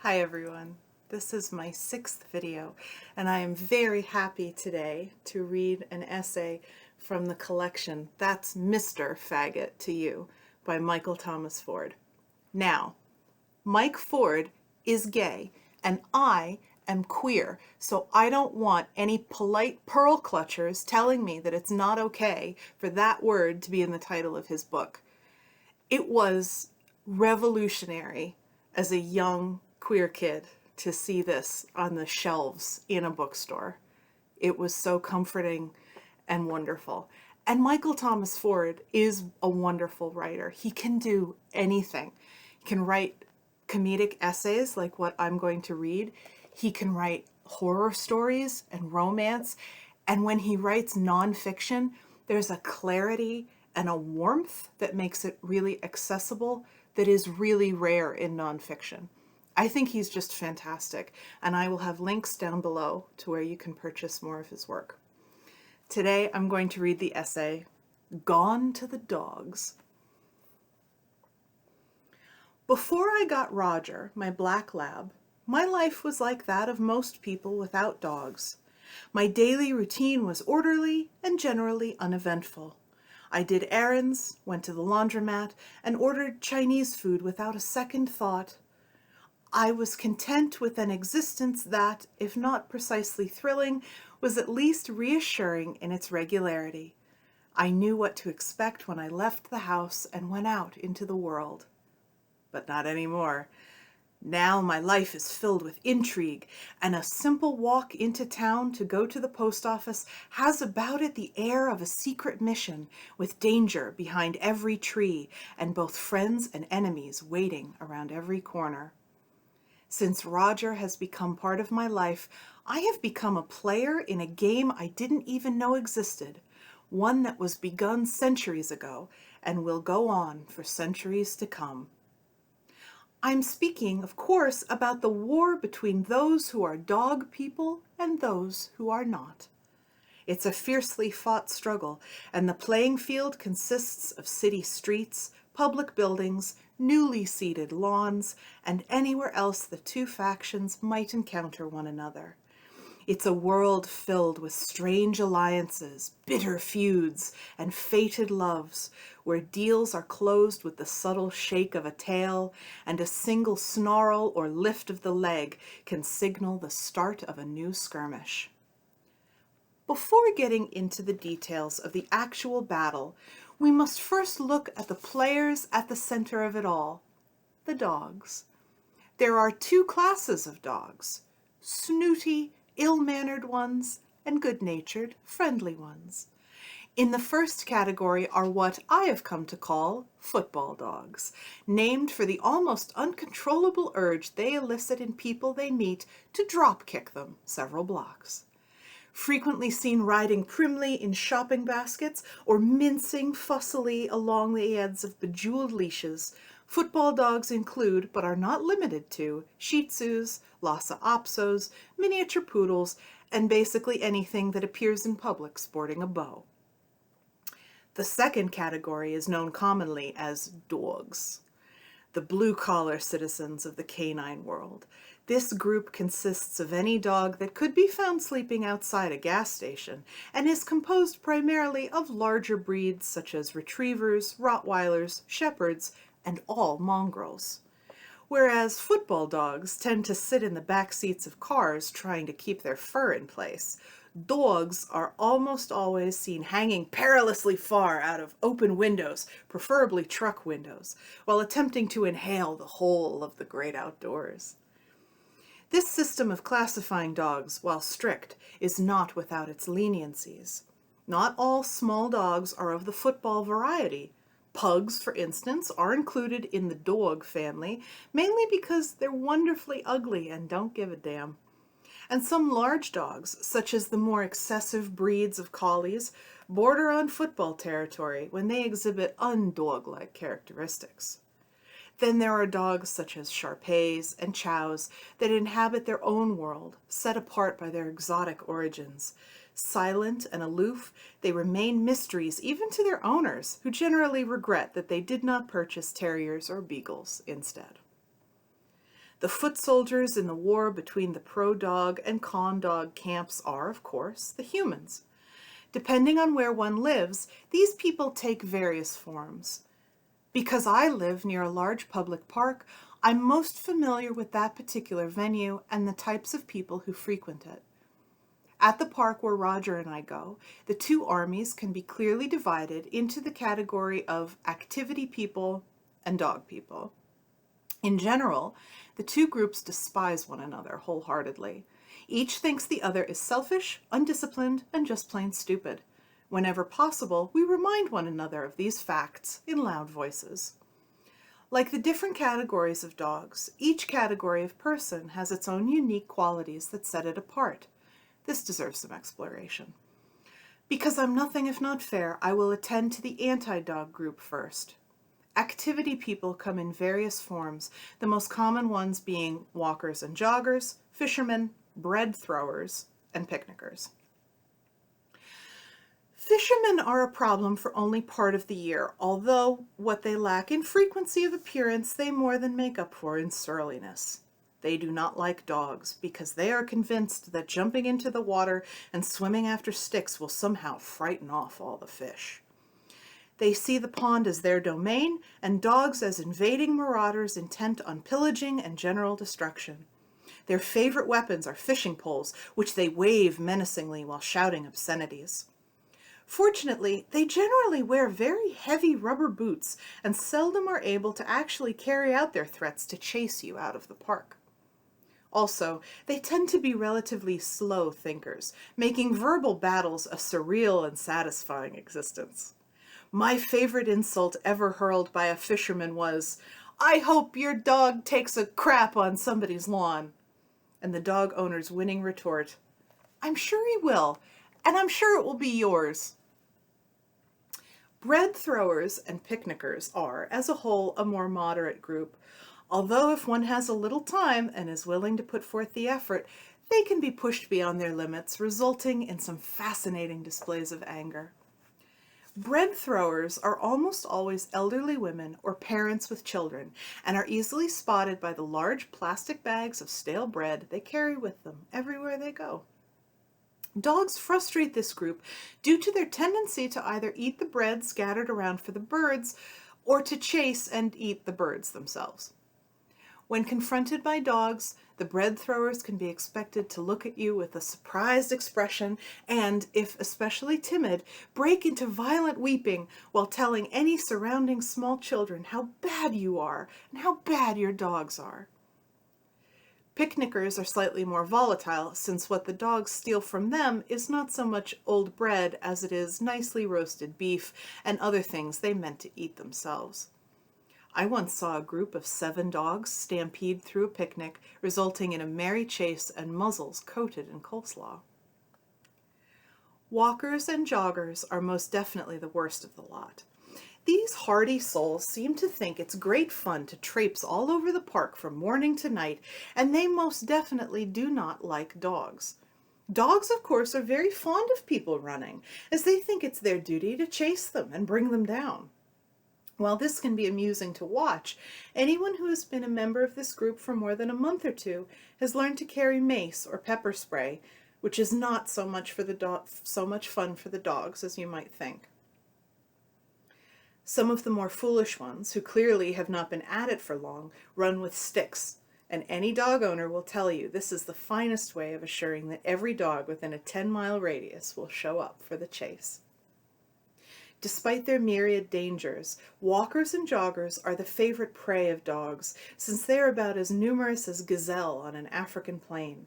Hi everyone, this is my 6th video and I am very happy today to read an essay from the collection That's Mr. Faggot to You by Michael Thomas Ford. Now, Mike Ford is gay and I am queer, so I don't want any polite pearl clutchers telling me that it's not okay for that word to be in the title of his book. It was revolutionary as a young queer kid to see this on the shelves in a bookstore. It was so comforting and wonderful. And Michael Thomas Ford is a wonderful writer. He can do anything. He can write comedic essays like what I'm going to read. He can write horror stories and romance. And when he writes nonfiction, there's a clarity and a warmth that makes it really accessible that is really rare in nonfiction. I think he's just fantastic, and I will have links down below to where you can purchase more of his work. Today I'm going to read the essay, Gone to the Dogs. Before I got Roger, my black lab, my life was like that of most people without dogs. My daily routine was orderly and generally uneventful. I did errands, went to the laundromat, and ordered Chinese food without a second thought. I was content with an existence that, if not precisely thrilling, was at least reassuring in its regularity. I knew what to expect when I left the house and went out into the world. But not anymore. Now my life is filled with intrigue, and a simple walk into town to go to the post office has about it the air of a secret mission, with danger behind every tree, and both friends and enemies waiting around every corner. Since Roger has become part of my life, I have become a player in a game I didn't even know existed, one that was begun centuries ago and will go on for centuries to come. I'm speaking, of course, about the war between those who are dog people and those who are not. It's a fiercely fought struggle, and the playing field consists of city streets, public buildings, newly seeded lawns, and anywhere else the two factions might encounter one another. It's a world filled with strange alliances, bitter feuds, and fated loves, where deals are closed with the subtle shake of a tail, and a single snarl or lift of the leg can signal the start of a new skirmish. Before getting into the details of the actual battle, we must first look at the players at the center of it all, the dogs. There are two classes of dogs, snooty, ill-mannered ones and good-natured, friendly ones. In the first category are what I have come to call football dogs, named for the almost uncontrollable urge they elicit in people they meet to drop kick them several blocks. Frequently seen riding primly in shopping baskets or mincing fussily along the ends of bejeweled leashes, football dogs include, but are not limited to, Shih Tzus, Lhasa Apsos, miniature poodles, and basically anything that appears in public sporting a bow. The second category is known commonly as dogs, the blue-collar citizens of the canine world. This group consists of any dog that could be found sleeping outside a gas station and is composed primarily of larger breeds such as retrievers, Rottweilers, Shepherds, and all mongrels. Whereas football dogs tend to sit in the back seats of cars trying to keep their fur in place, dogs are almost always seen hanging perilously far out of open windows, preferably truck windows, while attempting to inhale the whole of the great outdoors. This system of classifying dogs, while strict, is not without its leniencies. Not all small dogs are of the football variety. Pugs, for instance, are included in the dog family, mainly because they're wonderfully ugly and don't give a damn. And some large dogs, such as the more excessive breeds of collies, border on football territory when they exhibit undog-like characteristics. Then there are dogs such as Shar-Peis and Chows that inhabit their own world, set apart by their exotic origins. Silent and aloof, they remain mysteries even to their owners, who generally regret that they did not purchase terriers or beagles instead. The foot soldiers in the war between the pro-dog and con-dog camps are, of course, the humans. Depending on where one lives, these people take various forms. Because I live near a large public park, I'm most familiar with that particular venue and the types of people who frequent it. At the park where Roger and I go, the two armies can be clearly divided into the category of activity people and dog people. In general, the two groups despise one another wholeheartedly. Each thinks the other is selfish, undisciplined, and just plain stupid. Whenever possible, we remind one another of these facts in loud voices. Like the different categories of dogs, each category of person has its own unique qualities that set it apart. This deserves some exploration. Because I'm nothing if not fair, I will attend to the anti-dog group first. Activity people come in various forms, the most common ones being walkers and joggers, fishermen, bread throwers, and picnickers. Fishermen are a problem for only part of the year, although what they lack in frequency of appearance they more than make up for in surliness. They do not like dogs because they are convinced that jumping into the water and swimming after sticks will somehow frighten off all the fish. They see the pond as their domain and dogs as invading marauders intent on pillaging and general destruction. Their favorite weapons are fishing poles, which they wave menacingly while shouting obscenities. Fortunately, they generally wear very heavy rubber boots and seldom are able to actually carry out their threats to chase you out of the park. Also, they tend to be relatively slow thinkers, making verbal battles a surreal and satisfying existence. My favorite insult ever hurled by a fisherman was, "I hope your dog takes a crap on somebody's lawn." And the dog owner's winning retort, "I'm sure he will, and I'm sure it will be yours." Bread throwers and picnickers are, as a whole, a more moderate group, although if one has a little time and is willing to put forth the effort, they can be pushed beyond their limits, resulting in some fascinating displays of anger. Bread throwers are almost always elderly women or parents with children and are easily spotted by the large plastic bags of stale bread they carry with them everywhere they go. Dogs frustrate this group due to their tendency to either eat the bread scattered around for the birds or to chase and eat the birds themselves. When confronted by dogs, the bread throwers can be expected to look at you with a surprised expression and, if especially timid, break into violent weeping while telling any surrounding small children how bad you are and how bad your dogs are. Picnickers are slightly more volatile, since what the dogs steal from them is not so much old bread as it is nicely roasted beef and other things they meant to eat themselves. I once saw a group of 7 dogs stampede through a picnic, resulting in a merry chase and muzzles coated in coleslaw. Walkers and joggers are most definitely the worst of the lot. These hardy souls seem to think it's great fun to traipse all over the park from morning to night, and they most definitely do not like dogs. Dogs, of course, are very fond of people running, as they think it's their duty to chase them and bring them down. While this can be amusing to watch, anyone who has been a member of this group for more than a month or two has learned to carry mace or pepper spray, which is not so much fun for the dogs as you might think. Some of the more foolish ones, who clearly have not been at it for long, run with sticks, and any dog owner will tell you this is the finest way of assuring that every dog within a 10-mile radius will show up for the chase. Despite their myriad dangers, walkers and joggers are the favorite prey of dogs, since they are about as numerous as gazelle on an African plain.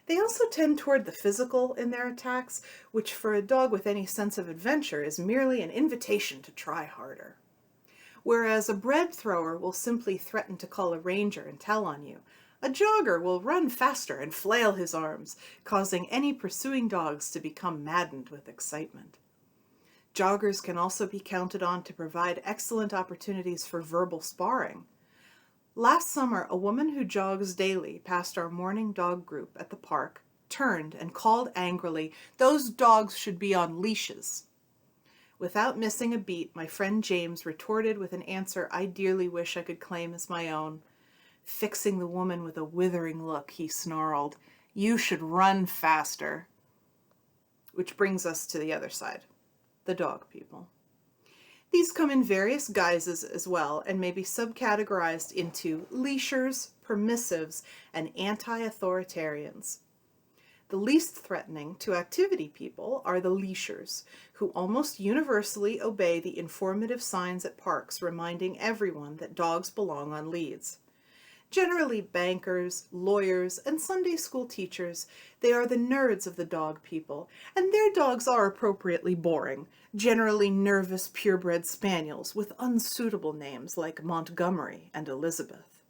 They also tend toward the physical in their attacks, which for a dog with any sense of adventure is merely an invitation to try harder. Whereas a bread thrower will simply threaten to call a ranger and tell on you, a jogger will run faster and flail his arms, causing any pursuing dogs to become maddened with excitement. Joggers can also be counted on to provide excellent opportunities for verbal sparring. Last summer, a woman who jogs daily past our morning dog group at the park turned and called angrily, "Those dogs should be on leashes." Without missing a beat, my friend James retorted with an answer I dearly wish I could claim as my own. Fixing the woman with a withering look, he snarled, "You should run faster." Which brings us to the other side, the dog people. These come in various guises as well and may be subcategorized into leashers, permissives, and anti-authoritarians. The least threatening to activity people are the leashers, who almost universally obey the informative signs at parks reminding everyone that dogs belong on leads. Generally bankers, lawyers, and Sunday school teachers, they are the nerds of the dog people, and their dogs are appropriately boring, generally nervous purebred spaniels with unsuitable names like Montgomery and Elizabeth.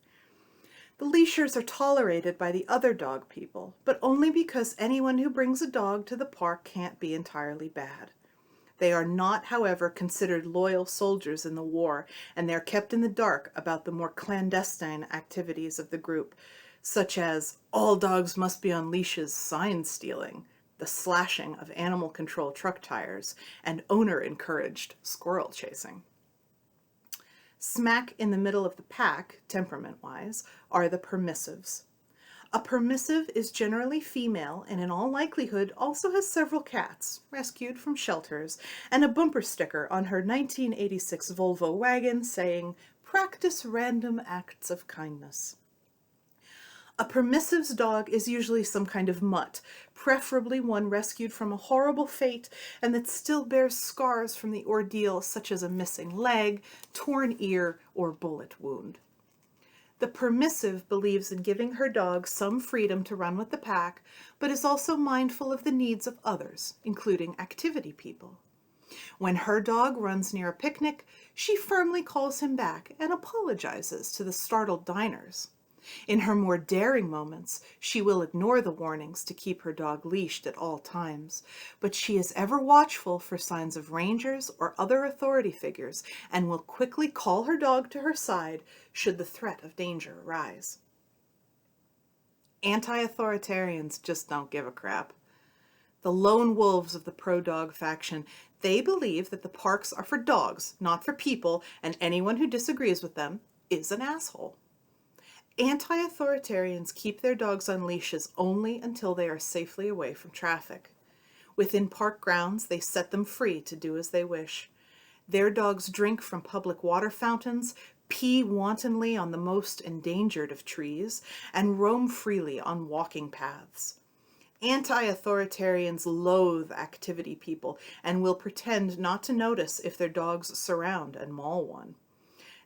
The leashers are tolerated by the other dog people, but only because anyone who brings a dog to the park can't be entirely bad. They are not, however, considered loyal soldiers in the war, and they are kept in the dark about the more clandestine activities of the group, such as all dogs must be on leashes sign stealing, the slashing of animal control truck tires, and owner-encouraged squirrel chasing. Smack in the middle of the pack, temperament-wise, are the permissives. A permissive is generally female and in all likelihood also has several cats, rescued from shelters, and a bumper sticker on her 1986 Volvo wagon saying, "Practice random acts of kindness." A permissive's dog is usually some kind of mutt, preferably one rescued from a horrible fate and that still bears scars from the ordeal such as a missing leg, torn ear, or bullet wound. The permissive believes in giving her dog some freedom to run with the pack, but is also mindful of the needs of others, including activity people. When her dog runs near a picnic, she firmly calls him back and apologizes to the startled diners. In her more daring moments, she will ignore the warnings to keep her dog leashed at all times, but she is ever watchful for signs of rangers or other authority figures and will quickly call her dog to her side should the threat of danger arise. Anti-authoritarians just don't give a crap. The lone wolves of the pro-dog faction, they believe that the parks are for dogs, not for people, and anyone who disagrees with them is an asshole. Anti-authoritarians keep their dogs on leashes only until they are safely away from traffic. Within park grounds, they set them free to do as they wish. Their dogs drink from public water fountains, pee wantonly on the most endangered of trees, and roam freely on walking paths. Anti-authoritarians loathe activity people and will pretend not to notice if their dogs surround and maul one.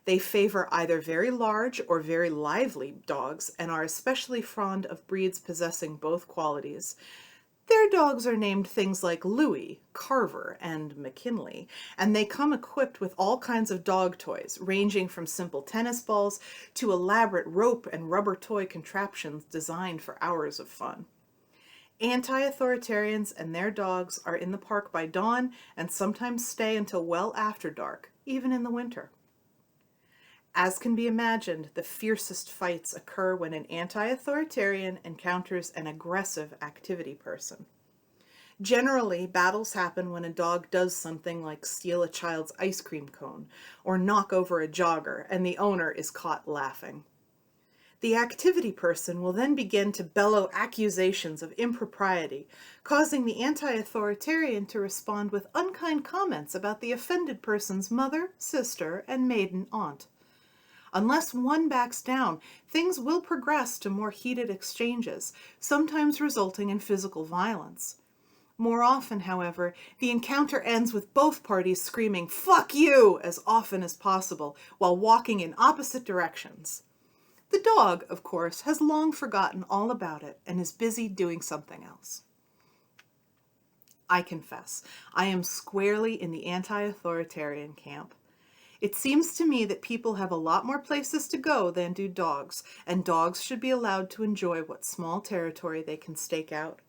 They favor either very large or very lively dogs and are especially fond of breeds possessing both qualities. Their dogs are named things like Louie, Carver, and McKinley, and they come equipped with all kinds of dog toys, ranging from simple tennis balls to elaborate rope and rubber toy contraptions designed for hours of fun. Anti-authoritarians and their dogs are in the park by dawn and sometimes stay until well after dark, even in the winter. As can be imagined, the fiercest fights occur when an anti-authoritarian encounters an aggressive activity person. Generally, battles happen when a dog does something like steal a child's ice cream cone or knock over a jogger, and the owner is caught laughing. The activity person will then begin to bellow accusations of impropriety, causing the anti-authoritarian to respond with unkind comments about the offended person's mother, sister, and maiden aunt. Unless one backs down, things will progress to more heated exchanges, sometimes resulting in physical violence. More often, however, the encounter ends with both parties screaming, "Fuck you!" as often as possible, while walking in opposite directions. The dog, of course, has long forgotten all about it and is busy doing something else. I confess, I am squarely in the anti-authoritarian camp. It seems to me that people have a lot more places to go than do dogs, and dogs should be allowed to enjoy what small territory they can stake out.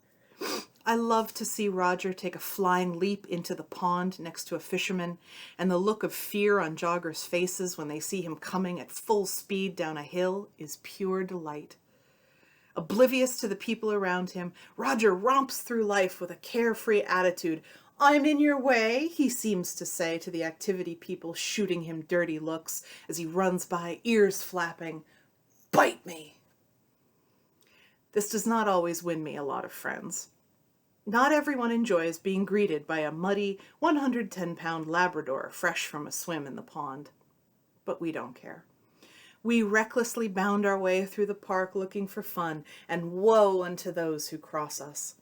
I love to see Roger take a flying leap into the pond next to a fisherman, and the look of fear on joggers' faces when they see him coming at full speed down a hill is pure delight. Oblivious to the people around him, Roger romps through life with a carefree attitude. "I'm in your way," he seems to say to the activity people shooting him dirty looks as he runs by, ears flapping. Bite me! This does not always win me a lot of friends. Not everyone enjoys being greeted by a muddy 110-pound Labrador fresh from a swim in the pond. But we don't care. We recklessly bound our way through the park looking for fun, and woe unto those who cross us.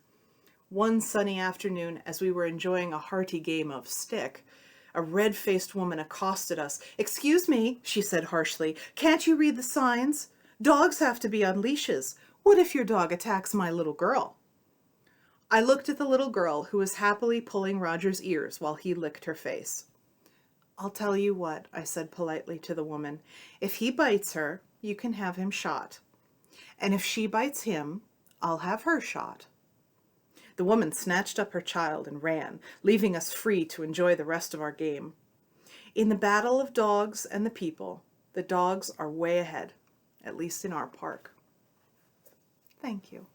One sunny afternoon, as we were enjoying a hearty game of stick, a red-faced woman accosted us. "Excuse me," she said harshly, "can't you read the signs? Dogs have to be on leashes. What if your dog attacks my little girl?" I looked at the little girl who was happily pulling Roger's ears while he licked her face. "I'll tell you what," I said politely to the woman. "If he bites her, you can have him shot. And if she bites him, I'll have her shot." The woman snatched up her child and ran, leaving us free to enjoy the rest of our game. In the battle of dogs and the people, the dogs are way ahead, at least in our park. Thank you.